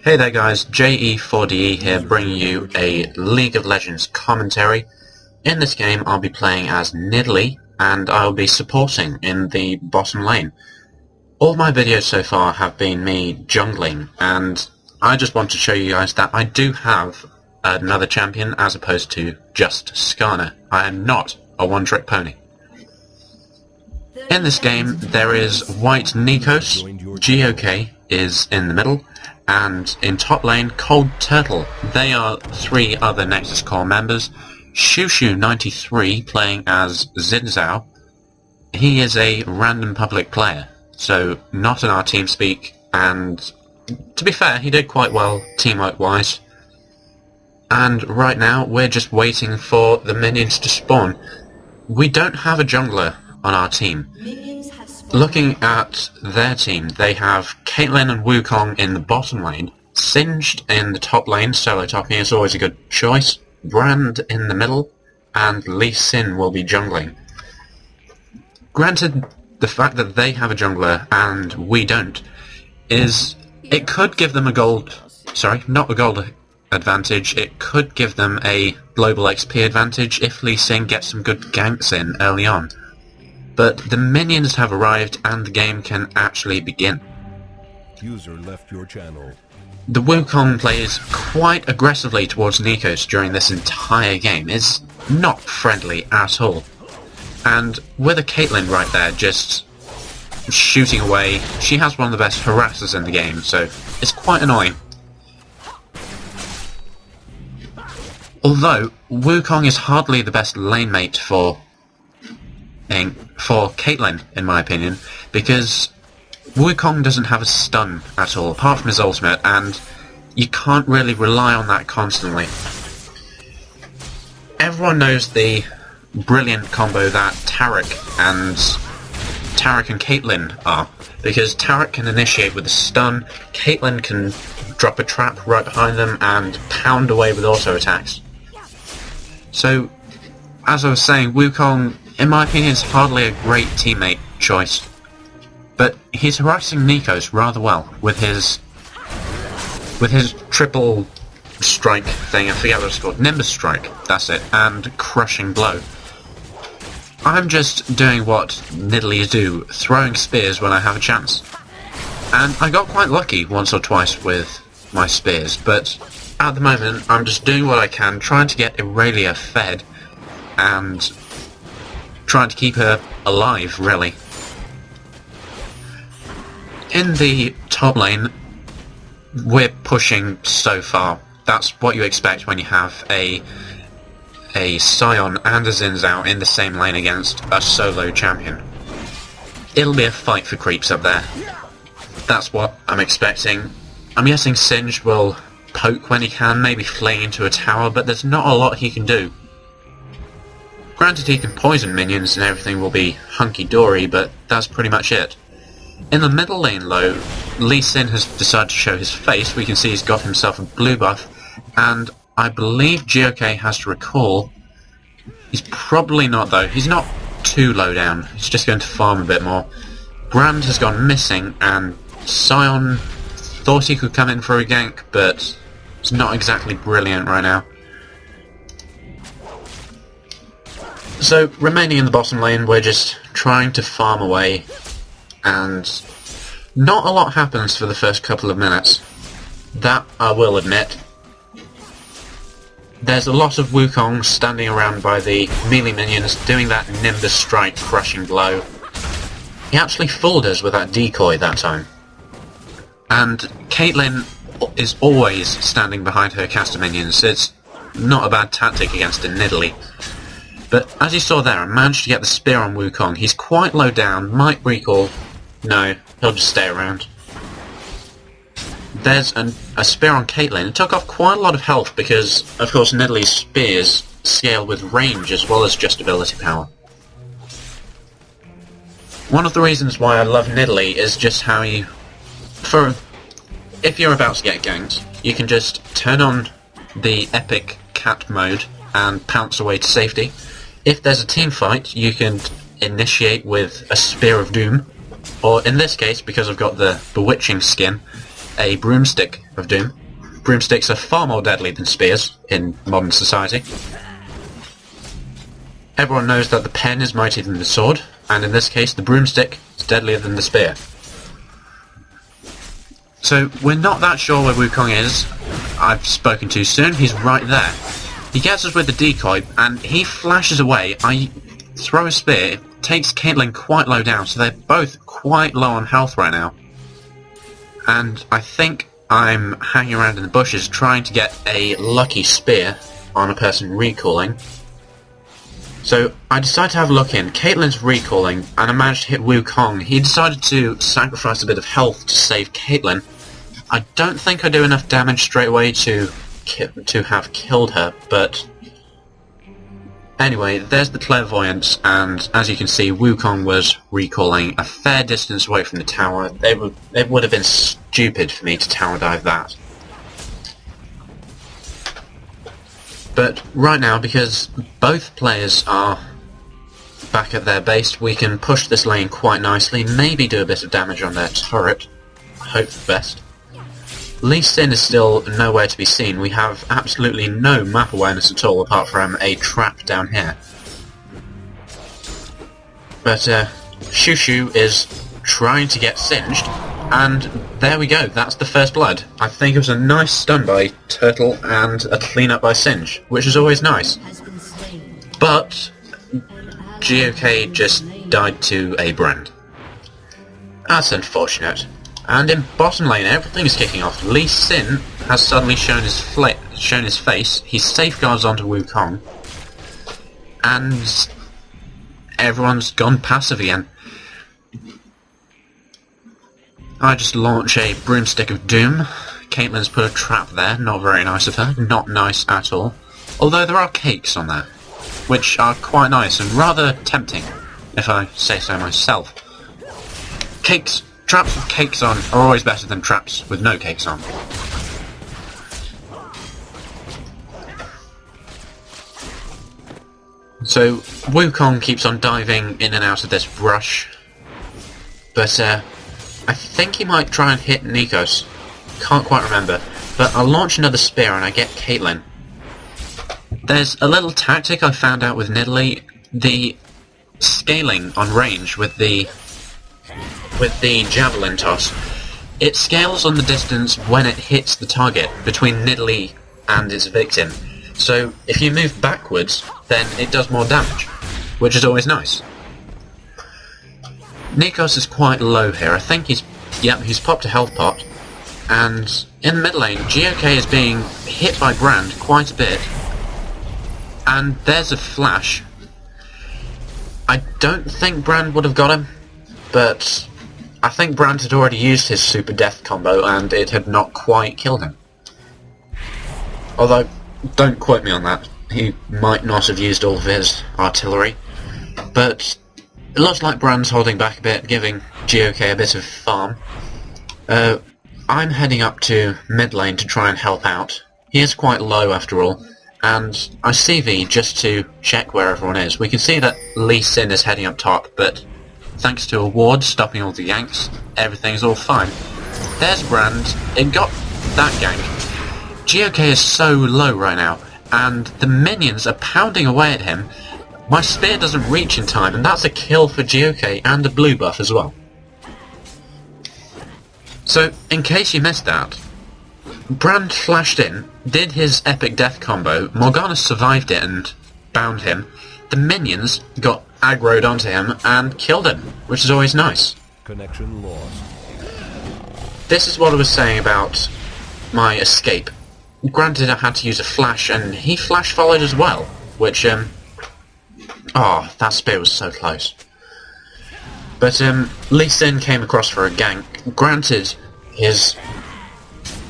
Hey there guys, JE4DE here bringing you a League of Legends commentary. In this game I'll be playing as Nidalee and I'll be supporting in the bottom lane. All my videos so far have been me jungling, and I just want to show you guys that I do have another champion as opposed to just Skarner. I am not a one-trick pony. In this game there is WhiteNekos, Giokay is in the middle, and in top lane, coldturtle. They are three other Nexus core members. Shushu93 playing as Xin. He is a random public player, so not in our team speak, and to be fair, he did quite well teamwork wise. And right now we're just waiting for the minions to spawn. We don't have a jungler on our team. Looking at their team, they have Caitlyn and Wukong in the bottom lane, Singed in the top lane, solo topping is always a good choice, Brand in the middle, and Lee Sin will be jungling. Granted, the fact that they have a jungler and we don't, it could give them a not a gold advantage, it could give them a global XP advantage if Lee Sin gets some good ganks in early on. But the minions have arrived and the game can actually begin. User left your channel. The Wukong plays quite aggressively towards Nekos during this entire game. It's not friendly at all. And with a Caitlyn right there just shooting away, she has one of the best harassers in the game, so it's quite annoying. Although, Wukong is hardly the best lane mate for Caitlyn, in my opinion, because Wukong doesn't have a stun at all, apart from his ultimate, and you can't really rely on that constantly. Everyone knows the brilliant combo that Taric and Caitlyn are, because Taric can initiate with a stun, Caitlyn can drop a trap right behind them and pound away with auto attacks. So, as I was saying, Wukong, in my opinion, is hardly a great teammate choice, but he's harassing Nekos rather well with his triple strike thing. I forget what it's called. Nimbus Strike, that's it, and Crushing Blow. I'm just doing what Nidalee do, throwing spears when I have a chance. And I got quite lucky once or twice with my spears, but at the moment I'm just doing what I can, trying to get Aurelia fed, and trying to keep her alive, really. In the top lane, we're pushing so far. That's what you expect when you have a Sion and a Xin in the same lane against a solo champion. It'll be a fight for creeps up there. That's what I'm expecting. I'm guessing Singed will poke when he can, maybe fling into a tower, but there's not a lot he can do. Granted, he can poison minions and everything will be hunky-dory, but that's pretty much it. In the middle lane though, Lee Sin has decided to show his face. We can see he's got himself a blue buff, and I believe Giokay has to recall. He's probably not though, he's not too low down, he's just going to farm a bit more. Brand has gone missing, and Sion thought he could come in for a gank, but it's not exactly brilliant right now. So, remaining in the bottom lane, we're just trying to farm away, and not a lot happens for the first couple of minutes. That I will admit. There's a lot of Wukong standing around by the melee minions doing that Nimbus Strike Crushing Blow. He actually fooled us with that decoy that time. And Caitlyn is always standing behind her caster minions. It's not a bad tactic against a Nidalee. But as you saw there, I managed to get the spear on Wukong. He's quite low down, might recall. No, he'll just stay around. There's a spear on Caitlyn. It took off quite a lot of health because, of course, Nidalee's spears scale with range as well as just ability power. One of the reasons why I love Nidalee is just how if you're about to get ganked, you can just turn on the epic cat mode and pounce away to safety. If there's a team fight, you can initiate with a Spear of Doom, or in this case, because I've got the Bewitching skin, a broomstick of doom. Broomsticks are far more deadly than spears in modern society. Everyone knows that the pen is mightier than the sword, and in this case the broomstick is deadlier than the spear. So we're not that sure where Wukong is. I've spoken too soon, he's right there. He gets us with the decoy, and he flashes away. I throw a spear, it takes Caitlyn quite low down, so they're both quite low on health right now. And I think I'm hanging around in the bushes trying to get a lucky spear on a person recalling. So I decided to have a look in. Caitlyn's recalling, and I managed to hit Wukong. He decided to sacrifice a bit of health to save Caitlyn. I don't think I do enough damage straight away to have killed her, but anyway, there's the clairvoyance, and as you can see, Wukong was recalling a fair distance away from the tower. It would have been stupid for me to tower dive that. But right now, because both players are back at their base, we can push this lane quite nicely, maybe do a bit of damage on their turret. Hope for the best. Lee Sin is still nowhere to be seen. We have absolutely no map awareness at all, apart from a trap down here. But Shushu is trying to get singed, and there we go, that's the first blood. I think it was a nice stun by Turtle and a clean-up by Singe, which is always nice. But Giokay just died to a brand. That's unfortunate. And in bottom lane, everything is kicking off. Lee Sin has suddenly shown his face. He safeguards onto Wukong, and everyone's gone passive again. I just launch a broomstick of doom. Caitlyn's put a trap there. Not very nice of her. Not nice at all. Although there are cakes on there, which are quite nice and rather tempting, if I say so myself. Traps with cakes on are always better than traps with no cakes on. So Wukong keeps on diving in and out of this brush, but I think he might try and hit Nekos. Can't quite remember, but I'll launch another spear and I get Caitlyn. There's a little tactic I found out with Nidalee, the scaling on range with the javelin toss. It scales on the distance when it hits the target between Nidalee and its victim. So if you move backwards, then it does more damage, which is always nice. Nekos is quite low here. I think he's popped a health pot, and in the mid lane, Giokay is being hit by Brand quite a bit, and there's a flash. I don't think Brand would have got him, but I think Brand had already used his super death combo and it had not quite killed him. Although, don't quote me on that, he might not have used all of his artillery, but it looks like Brand's holding back a bit, giving Giokay a bit of farm. I'm heading up to mid lane to try and help out. He is quite low after all, and I CV just to check where everyone is. We can see that Lee Sin is heading up top, but thanks to a ward stopping all the yanks, everything's all fine. There's Brand. It got that gank. Giokay is so low right now, and the minions are pounding away at him. My spear doesn't reach in time, and that's a kill for Giokay and a blue buff as well. So, in case you missed that, Brand flashed in, did his epic death combo, Morgana survived it and bound him. The minions got aggroed onto him and killed him, which is always nice. Connection lost. This is what I was saying about my escape. Granted, I had to use a flash, and he flash followed as well, which, oh, that spear was so close. But, Lee Sin came across for a gank. Granted,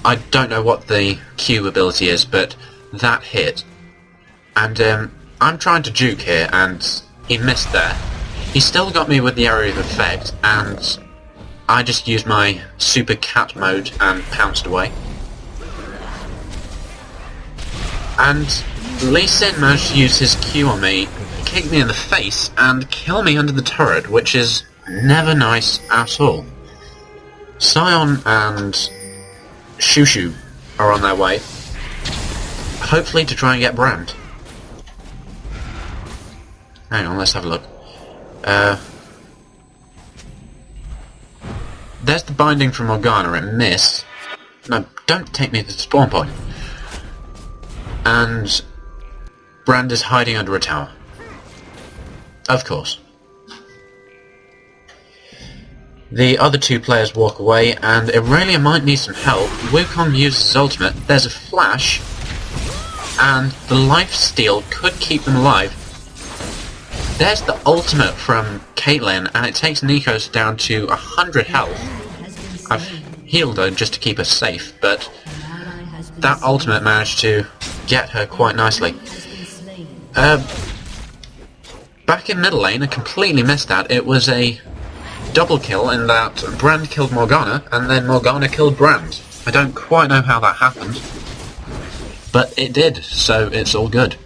I don't know what the Q ability is, but that hit. And, I'm trying to juke here, and he missed there. He still got me with the area of effect, and I just used my super cat mode and pounced away. And Lee Sin managed to use his Q on me, kick me in the face, and kill me under the turret, which is never nice at all. Sion and Shushu are on their way. Hopefully to try and get Brand. Hang on, let's have a look. There's the binding from Morgana, it missed. No, don't take me to the spawn point. And Brand is hiding under a tower. Of course. The other two players walk away, and Irelia might need some help. Wukong uses his ultimate, there's a flash, and the lifesteal could keep them alive. There's the ultimate from Caitlyn, and it takes Nekos down to 100 health. I've healed her just to keep her safe, but that ultimate managed to get her quite nicely. Back in middle lane, I completely missed that. It was a double kill in that Brand killed Morgana, and then Morgana killed Brand. I don't quite know how that happened, but it did, so it's all good.